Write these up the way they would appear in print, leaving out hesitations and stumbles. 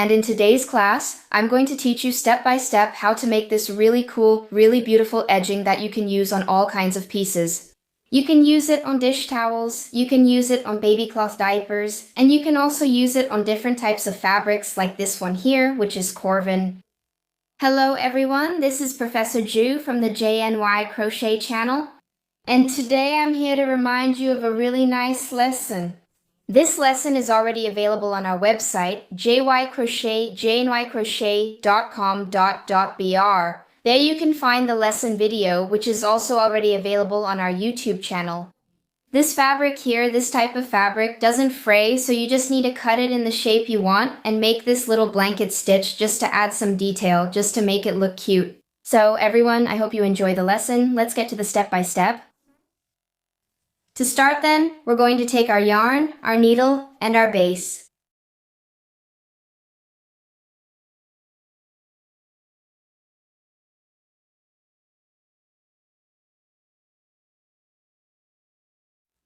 and in today's class, I'm going to teach you step by step how to make this really cool, really beautiful edging that you can use on all kinds of pieces. You can use it on dish towels, you can use it on baby cloth diapers, and you can also use it on different types of fabrics like this one here, which is Corvin. Hello everyone, this is Professor Ju from the JNY Crochet channel, and today I'm here to remind you of a really nice lesson. This lesson is already available on our website, jnycrochet.com.br. There you can find the lesson video, which is also already available on our YouTube channel. This fabric here, this type of fabric, doesn't fray, so you just need to cut it in the shape you want and make this little blanket stitch just to add some detail, just to make it look cute. So everyone, I hope you enjoy the lesson. Let's get to the step-by-step. To start then, we're going to take our yarn, our needle, and our base.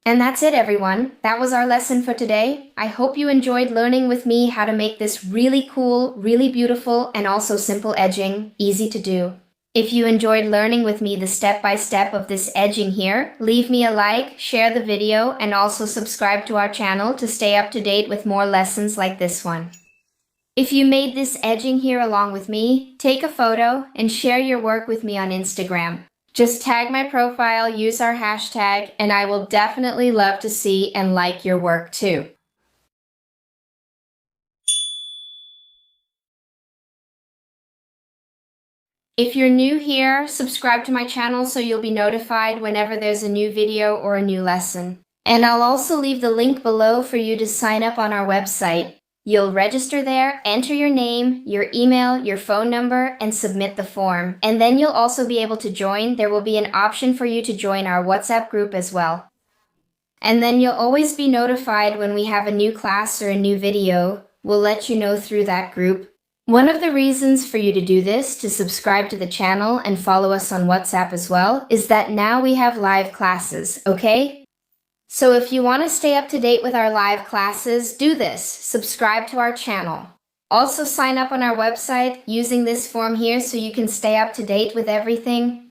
And that's it everyone, that was our lesson for today. I hope you enjoyed learning with me how to make this really cool, really beautiful, and also simple edging, easy to do. If you enjoyed learning with me the step-by-step of this edging here, leave me a like, share the video, and also subscribe to our channel to stay up to date with more lessons like this one. If you made this edging here along with me, take a photo and share your work with me on Instagram. Just tag my profile, use our hashtag, and I will definitely love to see and like your work too. If you're new here, subscribe to my channel so you'll be notified whenever there's a new video or a new lesson. And I'll also leave the link below for you to sign up on our website. You'll register there, enter your name, your email, your phone number, and submit the form. And then you'll also be able to join. There will be an option for you to join our WhatsApp group as well. And then you'll always be notified when we have a new class or a new video. We'll let you know through that group. One of the reasons for you to do this, to subscribe to the channel and follow us on WhatsApp as well, is that now we have live classes, okay? So if you want to stay up to date with our live classes, do this. Subscribe to our channel. Also sign up on our website using this form here so you can stay up to date with everything.